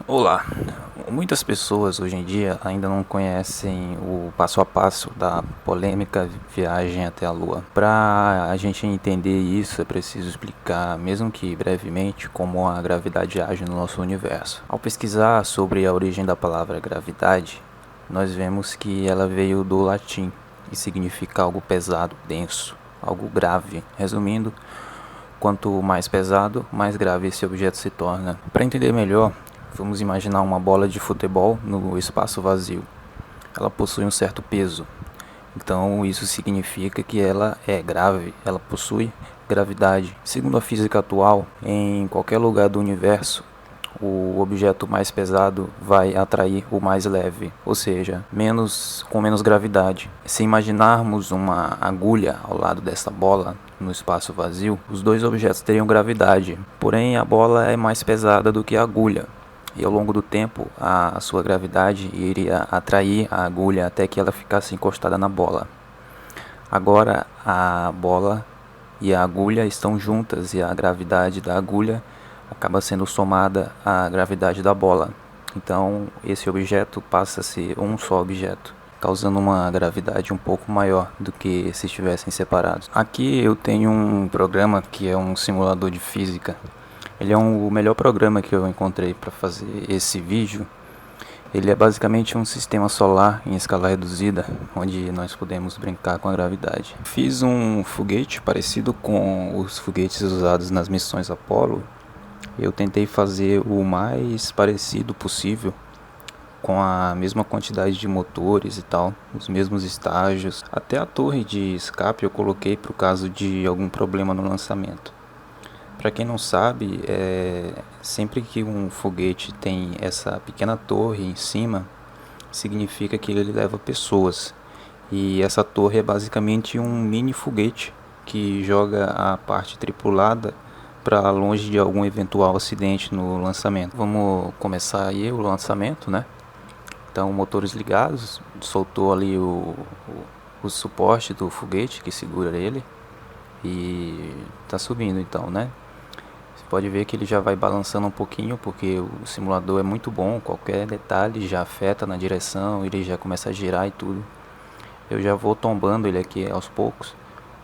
Olá, muitas pessoas hoje em dia ainda não conhecem o passo a passo da polêmica viagem até a Lua. Para a gente entender isso, é preciso explicar, mesmo que brevemente, como a gravidade age no nosso universo. Ao pesquisar sobre a origem da palavra gravidade, nós vemos que ela veio do latim e significa algo pesado, denso, algo grave. Resumindo, quanto mais pesado, mais grave esse objeto se torna. Para entender melhor, vamos imaginar uma bola de futebol no espaço vazio. Ela possui um certo peso, então isso significa que ela é grave, ela possui gravidade. Segundo a física atual, em qualquer lugar do universo, o objeto mais pesado vai atrair o mais leve, ou seja, com menos gravidade. Se imaginarmos uma agulha ao lado dessa bola no espaço vazio, os dois objetos teriam gravidade, porém a bola é mais pesada do que a agulha. E ao longo do tempo, a sua gravidade iria atrair a agulha até que ela ficasse encostada na bola. Agora a bola e a agulha estão juntas e a gravidade da agulha acaba sendo somada à gravidade da bola. Então esse objeto passa a ser um só objeto, causando uma gravidade um pouco maior do que se estivessem separados. Aqui eu tenho um programa que é um simulador de física. Ele é o melhor programa que eu encontrei para fazer esse vídeo. Ele é basicamente um sistema solar em escala reduzida, onde nós podemos brincar com a gravidade. Fiz um foguete parecido com os foguetes usados nas missões Apollo. Eu tentei fazer o mais parecido possível, com a mesma quantidade de motores e tal, os mesmos estágios. Até a torre de escape eu coloquei para o caso de algum problema no lançamento. Para quem não sabe, sempre que um foguete tem essa pequena torre em cima, significa que ele leva pessoas. E essa torre é basicamente um mini foguete que joga a parte tripulada para longe de algum eventual acidente no lançamento. Vamos começar aí o lançamento, né? Então, motores ligados, soltou ali o suporte do foguete que segura ele e está subindo então, né? Você pode ver que ele já vai balançando um pouquinho, porque o simulador é muito bom, qualquer detalhe já afeta na direção, ele já começa a girar e tudo. Eu já vou tombando ele aqui aos poucos,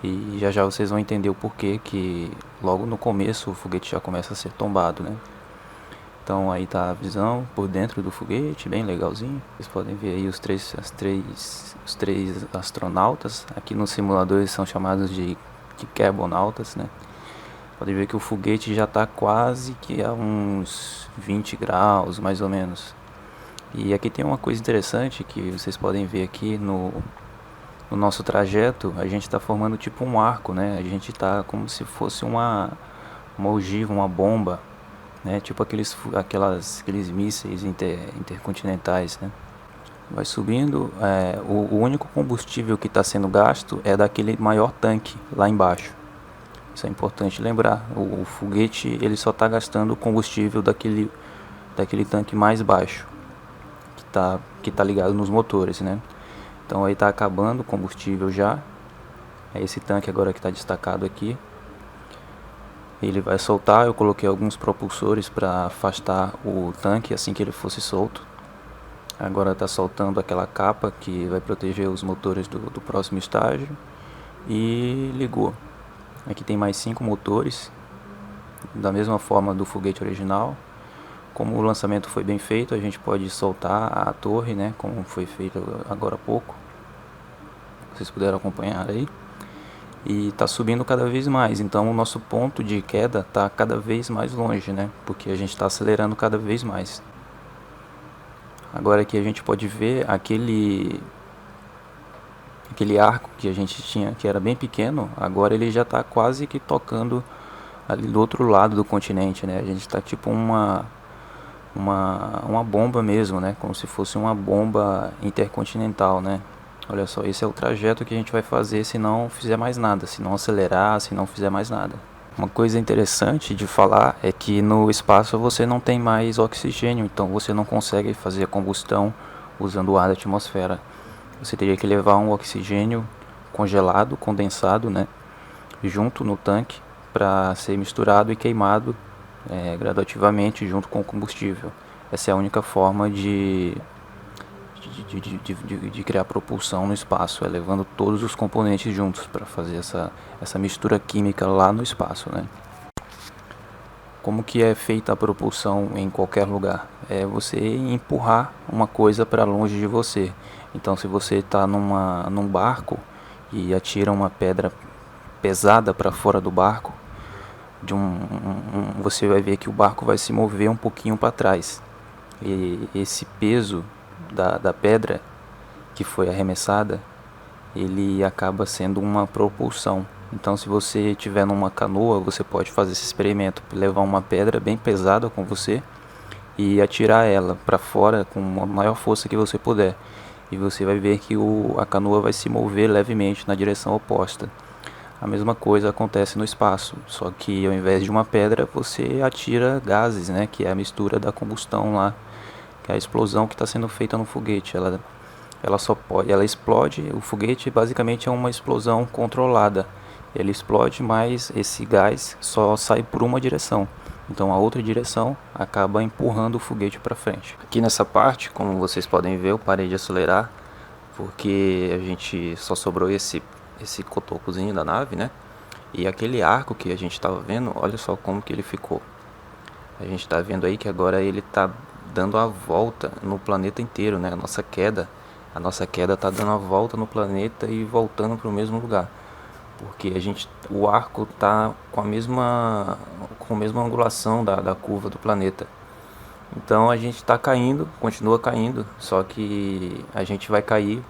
e já já vocês vão entender o porquê que logo no começo o foguete já começa a ser tombado, né? Então aí tá a visão por dentro do foguete, bem legalzinho. Vocês podem ver aí os três astronautas. Aqui no simulador eles são chamados de carbonautas, né? Pode ver que o foguete já está quase que a uns 20 graus, mais ou menos. E aqui tem uma coisa interessante que vocês podem ver aqui no nosso trajeto. A gente está formando tipo um arco, né? A gente está como se fosse uma ogiva, uma bomba, né? Tipo aqueles mísseis intercontinentais, né? Vai subindo. O único combustível que está sendo gasto é daquele maior tanque lá embaixo. Isso é importante lembrar. O foguete ele só está gastando o combustível daquele tanque mais baixo que tá ligado nos motores, né? Então aí está acabando o combustível já. É esse tanque agora que está destacado aqui. Ele vai soltar. Eu coloquei alguns propulsores para afastar o tanque assim que ele fosse solto. Agora está soltando aquela capa que vai proteger os motores do próximo estágio. E ligou. Aqui tem mais 5 motores, da mesma forma do foguete original. Como o lançamento foi bem feito, a gente pode soltar a torre, né, como foi feito agora há pouco. Vocês puderam acompanhar aí. E está subindo cada vez mais, então o nosso ponto de queda está cada vez mais longe, né, porque a gente está acelerando cada vez mais. Agora aqui a gente pode ver aquele arco que a gente tinha, que era bem pequeno, agora ele já está quase que tocando ali do outro lado do continente, né? A gente está tipo uma bomba mesmo, né? Como se fosse uma bomba intercontinental, né? Olha só, esse é o trajeto que a gente vai fazer se não fizer mais nada, se não acelerar, se não fizer mais nada. Uma coisa interessante de falar é que no espaço você não tem mais oxigênio, então você não consegue fazer a combustão usando o ar da atmosfera. Você teria que levar um oxigênio congelado, condensado, né, junto no tanque para ser misturado e queimado gradativamente junto com o combustível. Essa é a única forma de criar propulsão no espaço, é levando todos os componentes juntos para fazer essa mistura química lá no espaço, né? Como que é feita a propulsão em qualquer lugar? É você empurrar uma coisa para longe de você. Então, se você está num barco e atira uma pedra pesada para fora do barco, você vai ver que o barco vai se mover um pouquinho para trás. E esse peso da pedra que foi arremessada, ele acaba sendo uma propulsão. Então, se você estiver numa canoa, você pode fazer esse experimento, levar uma pedra bem pesada com você e atirar ela para fora com a maior força que você puder. E você vai ver que a canoa vai se mover levemente na direção oposta. A mesma coisa acontece no espaço, só que ao invés de uma pedra, você atira gases, né, que é a mistura da combustão lá, que é a explosão que está sendo feita no foguete. Ela explode. O foguete basicamente é uma explosão controlada. Ele explode, mas esse gás só sai por uma direção. Então a outra direção acaba empurrando o foguete para frente. Aqui nessa parte, como vocês podem ver, eu parei de acelerar porque a gente só sobrou esse cotocozinho da nave, né? E aquele arco que a gente estava vendo, olha só como que ele ficou. A gente está vendo aí que agora ele está dando a volta no planeta inteiro, né? A nossa queda está dando a volta no planeta e voltando para o mesmo lugar, porque o arco está com a mesma angulação da curva do planeta. Então a gente está caindo, continua caindo, só que a gente vai cair,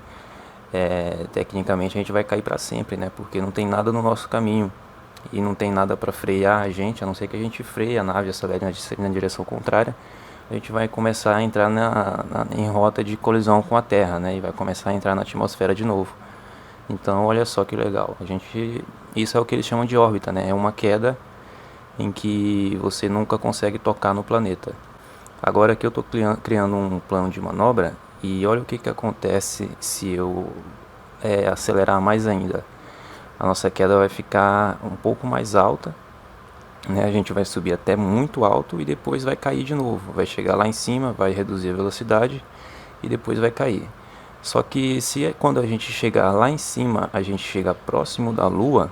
tecnicamente a gente vai cair para sempre, né? Porque não tem nada no nosso caminho e não tem nada para frear a gente, a não ser que a gente freie a nave, acelere na direção contrária. A gente vai começar a entrar em rota de colisão com a Terra, né? E vai começar a entrar na atmosfera de novo. Então, olha só que legal. Isso é o que eles chamam de órbita, né? É uma queda em que você nunca consegue tocar no planeta. Agora aqui eu estou criando um plano de manobra e olha o que acontece se eu acelerar mais ainda. A nossa queda vai ficar um pouco mais alta, né? A gente vai subir até muito alto e depois vai cair de novo. Vai chegar lá em cima, vai reduzir a velocidade e depois vai cair. Só que quando a gente chegar lá em cima, a gente chega próximo da Lua,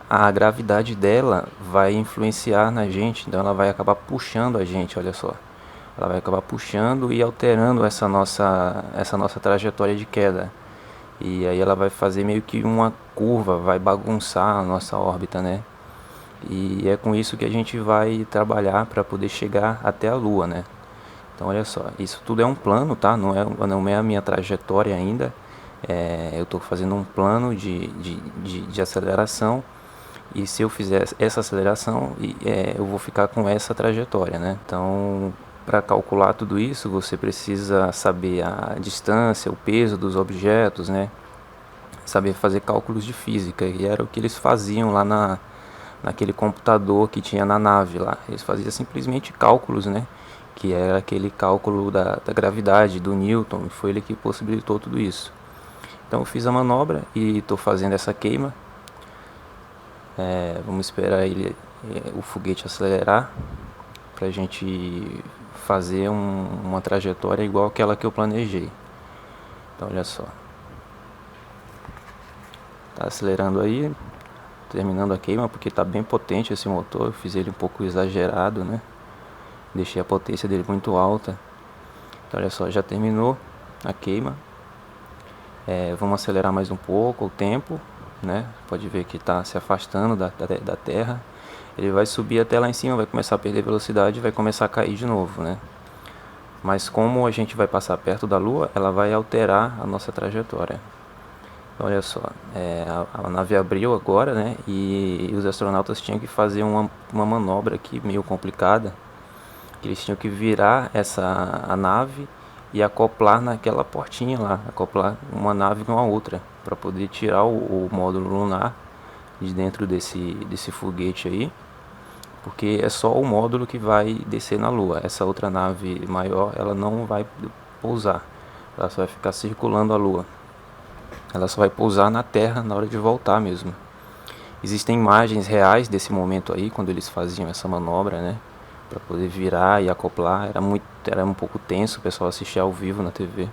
a gravidade dela vai influenciar na gente, então ela vai acabar puxando a gente, olha só. Ela vai acabar puxando e alterando essa nossa trajetória de queda. E aí ela vai fazer meio que uma curva, vai bagunçar a nossa órbita, né? E é com isso que a gente vai trabalhar para poder chegar até a Lua, né? Então olha só, isso tudo é um plano, tá? Não é a minha trajetória ainda. Eu estou fazendo um plano de aceleração. E se eu fizer essa aceleração, eu vou ficar com essa trajetória, né? Então, para calcular tudo isso, você precisa saber a distância, o peso dos objetos, né? Saber fazer cálculos de física. E era o que eles faziam lá naquele computador que tinha na nave lá. Eles faziam simplesmente cálculos, né? Que era aquele cálculo da gravidade, do Newton. Foi ele que possibilitou tudo isso. Então eu fiz a manobra e estou fazendo essa queima. Vamos esperar o foguete acelerar para a gente fazer uma trajetória igual aquela que eu planejei. Então olha só, tá acelerando aí, terminando a queima, porque está bem potente esse motor. Eu fiz ele um pouco exagerado, né? Deixei a potência dele muito alta. Então olha só, já terminou a queima. Vamos acelerar mais um pouco o tempo, né? Pode ver que está se afastando da Terra. Ele vai subir até lá em cima, vai começar a perder velocidade e vai começar a cair de novo, né? Mas como a gente vai passar perto da Lua, ela vai alterar a nossa trajetória. Então, olha só, a nave abriu agora, né? E os astronautas tinham que fazer uma manobra aqui meio complicada. Eles tinham que virar a nave e acoplar naquela portinha lá, acoplar uma nave com a outra, para poder tirar o módulo lunar de dentro desse foguete aí, porque é só o módulo que vai descer na Lua. Essa outra nave maior, ela não vai pousar, ela só vai ficar circulando a Lua, ela só vai pousar na Terra na hora de voltar mesmo. Existem imagens reais desse momento aí, quando eles faziam essa manobra, né? para poder virar e acoplar. Era um pouco tenso o pessoal assistir ao vivo na TV.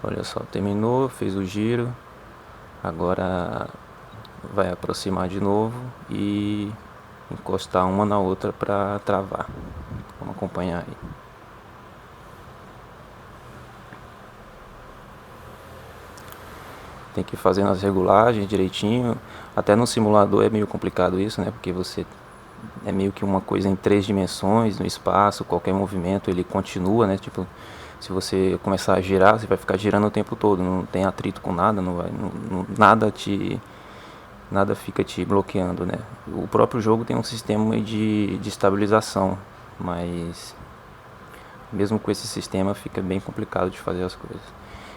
Olha só, terminou, fez o giro, agora vai aproximar de novo e encostar uma na outra para travar. Vamos acompanhar aí. Tem que ir fazendo as regulagens direitinho. Até no simulador é meio complicado isso, né? Porque você é meio que uma coisa em 3 dimensões, no espaço, qualquer movimento ele continua, né? Tipo, se você começar a girar, você vai ficar girando o tempo todo, não tem atrito com nada, nada fica te bloqueando, né? O próprio jogo tem um sistema de estabilização, mas mesmo com esse sistema fica bem complicado de fazer as coisas.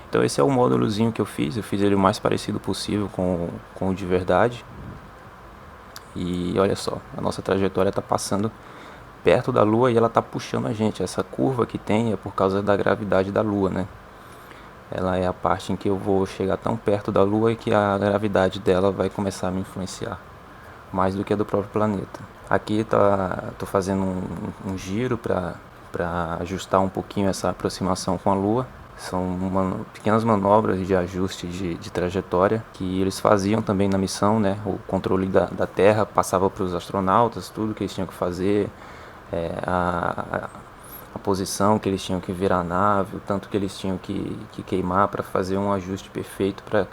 Então esse é o módulozinho que eu fiz ele o mais parecido possível com o de verdade. E olha só, a nossa trajetória está passando perto da Lua e ela está puxando a gente. Essa curva que tem é por causa da gravidade da Lua, né? Ela é a parte em que eu vou chegar tão perto da Lua e que a gravidade dela vai começar a me influenciar mais do que a do próprio planeta. Aqui tô fazendo um giro para ajustar um pouquinho essa aproximação com a Lua. São pequenas manobras de ajuste de trajetória que eles faziam também na missão, né? O controle da Terra passava para os astronautas, tudo que eles tinham que fazer, a posição que eles tinham que virar a nave, o tanto que eles tinham que queimar para fazer um ajuste perfeito para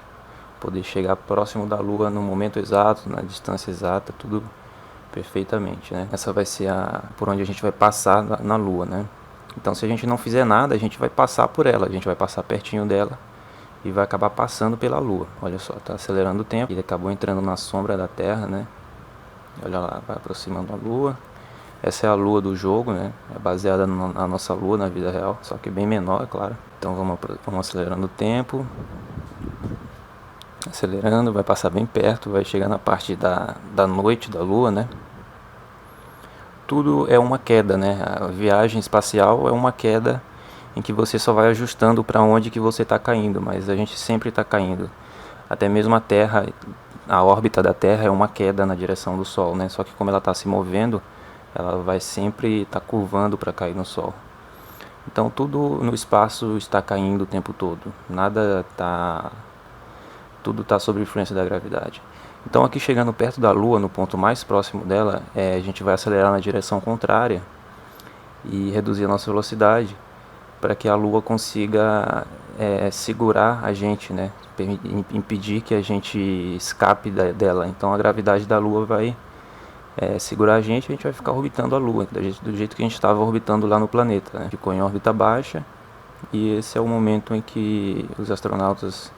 poder chegar próximo da Lua no momento exato, na distância exata, tudo perfeitamente, né? Essa vai ser por onde a gente vai passar na Lua, né? Então se a gente não fizer nada, a gente vai passar por ela, a gente vai passar pertinho dela e vai acabar passando pela Lua. Olha só, tá acelerando o tempo, ele acabou entrando na sombra da Terra, né? Olha lá, vai aproximando a Lua. Essa é a Lua do jogo, né? É baseada na nossa Lua, na vida real, só que bem menor, é claro. Então vamos acelerando o tempo. Acelerando, vai passar bem perto, vai chegar na parte da noite da Lua, né? Tudo é uma queda, né? A viagem espacial é uma queda em que você só vai ajustando para onde que você está caindo, mas a gente sempre está caindo. Até mesmo a Terra, a órbita da Terra é uma queda na direção do Sol, né? Só que como ela está se movendo, ela vai sempre estar curvando para cair no Sol. Então tudo no espaço está caindo o tempo todo. Tudo está sob influência da gravidade. Então aqui chegando perto da Lua, no ponto mais próximo dela, a gente vai acelerar na direção contrária e reduzir a nossa velocidade para que a Lua consiga segurar a gente, né? Impedir que a gente escape dela. Então a gravidade da Lua vai segurar a gente vai ficar orbitando a Lua, do jeito que a gente estava orbitando lá no planeta, né? Ficou em órbita baixa e esse é o momento em que os astronautas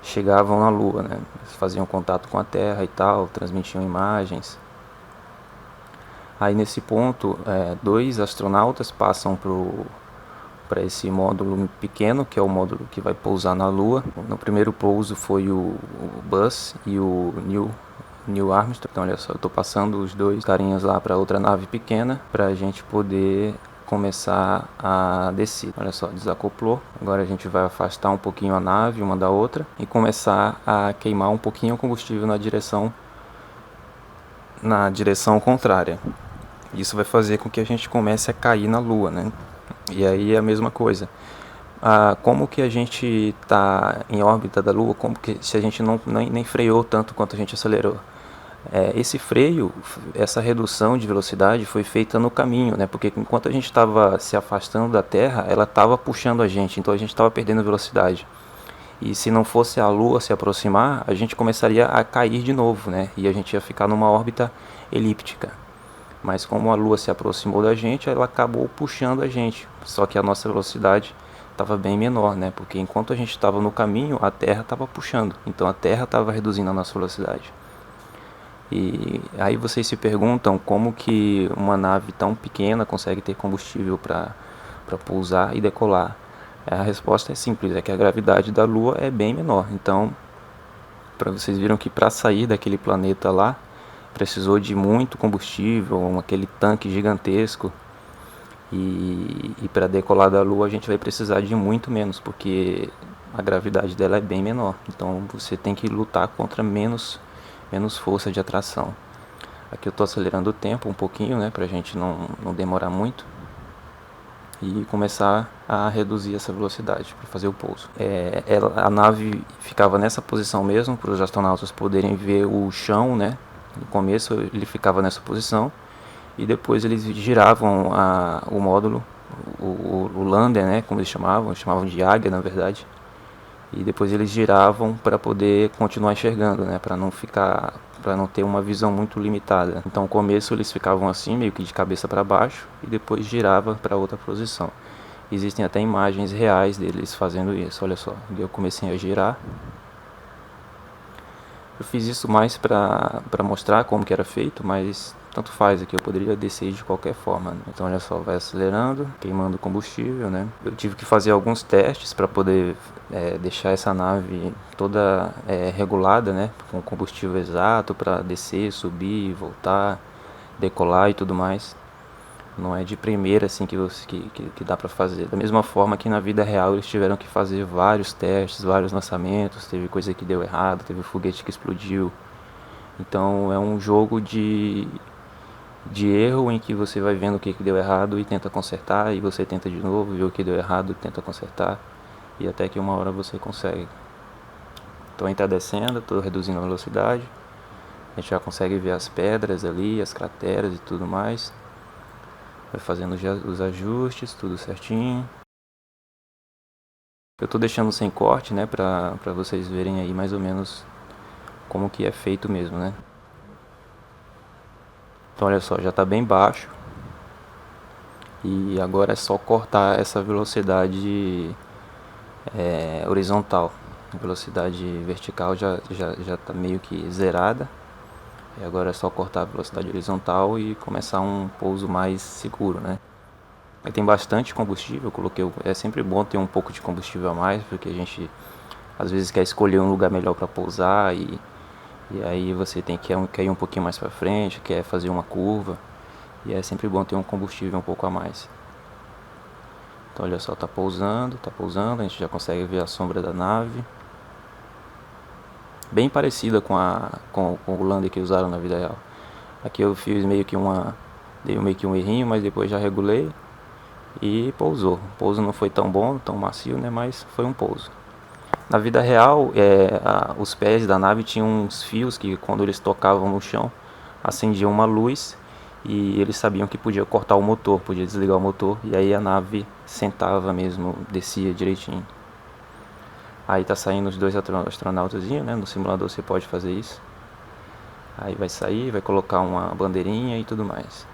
chegavam na Lua, né? Eles faziam contato com a Terra e tal, transmitiam imagens. Aí nesse ponto, 2 astronautas passam para esse módulo pequeno, que é o módulo que vai pousar na Lua. No primeiro pouso foi o Buzz e o Neil Armstrong. Então olha só, eu estou passando os 2 carinhas lá para outra nave pequena, para a gente poder começar a descer. Olha só, desacoplou. Agora a gente vai afastar um pouquinho a nave uma da outra e começar a queimar um pouquinho o combustível na direção contrária. Isso vai fazer com que a gente comece a cair na Lua, né? E aí é a mesma coisa. Como que a gente está em órbita da Lua, como que se a gente nem freou tanto quanto a gente acelerou? Esse freio, essa redução de velocidade foi feita no caminho, né? Porque enquanto a gente estava se afastando da Terra, ela estava puxando a gente, então a gente estava perdendo velocidade. E se não fosse a Lua se aproximar, a gente começaria a cair de novo, né? E a gente ia ficar numa órbita elíptica. Mas como a Lua se aproximou da gente, ela acabou puxando a gente. Só que a nossa velocidade estava bem menor, né? Porque enquanto a gente estava no caminho, a Terra estava puxando. Então a Terra estava reduzindo a nossa velocidade. E aí vocês se perguntam como que uma nave tão pequena consegue ter combustível para pousar e decolar. A resposta é simples, é que a gravidade da Lua é bem menor. Então, vocês viram que para sair daquele planeta lá, precisou de muito combustível, aquele tanque gigantesco. E para decolar da Lua a gente vai precisar de muito menos, porque a gravidade dela é bem menor. Então você tem que lutar contra menos força de atração. Aqui eu estou acelerando o tempo um pouquinho, né, para a gente não demorar muito e começar a reduzir essa velocidade para fazer o pouso. A nave ficava nessa posição mesmo para os astronautas poderem ver o chão, né? No começo ele ficava nessa posição e depois eles giravam o módulo, o lander, né? Como eles chamavam de águia na verdade. E depois eles giravam para poder continuar enxergando, né? Para não ter uma visão muito limitada. Então, no começo eles ficavam assim, meio que de cabeça para baixo, e depois girava para outra posição. Existem até imagens reais deles fazendo isso. Olha só, eu comecei a girar. Eu fiz isso mais para mostrar como que era feito, mas tanto faz aqui, eu poderia descer de qualquer forma, né? Então olha só, vai acelerando, queimando combustível, né? Eu tive que fazer alguns testes para poder deixar essa nave toda regulada, né? Com combustível exato para descer, subir, voltar, decolar e tudo mais. Não é de primeira assim que dá para fazer. Da mesma forma que na vida real eles tiveram que fazer vários testes, vários lançamentos. Teve coisa que deu errado, teve foguete que explodiu. Então é um jogo de erro em que você vai vendo o que deu errado e tenta consertar. E você tenta de novo, vê o que deu errado e tenta consertar. E até que uma hora você consegue. Então a gente está descendo, estou reduzindo a velocidade. A gente já consegue ver as pedras ali, as crateras e tudo mais. Vai fazendo os ajustes, tudo certinho. Eu estou deixando sem corte, né, para vocês verem aí mais ou menos como que é feito mesmo, né. Então olha só, já está bem baixo. E agora é só cortar essa velocidade horizontal. A velocidade vertical já está meio que zerada. E agora é só cortar a velocidade horizontal e começar um pouso mais seguro, né. Tem bastante combustível, eu coloquei, é sempre bom ter um pouco de combustível a mais, porque a gente às vezes quer escolher um lugar melhor para pousar e aí você quer ir um pouquinho mais para frente, quer fazer uma curva, e é sempre bom ter um combustível um pouco a mais. Então olha só, tá pousando, a gente já consegue ver a sombra da nave, bem parecida com o lander que usaram na vida real. Aqui eu fiz dei meio que um errinho, mas depois já regulei e pousou. O pouso não foi tão bom, tão macio, né, mas foi um pouso. Na vida real, os pés da nave tinham uns fios que quando eles tocavam no chão, acendiam uma luz e eles sabiam que podia cortar o motor, podia desligar o motor, e aí a nave sentava mesmo, descia direitinho. Aí tá saindo os dois astronautas, né, no simulador você pode fazer isso. Aí vai sair, vai colocar uma bandeirinha e tudo mais.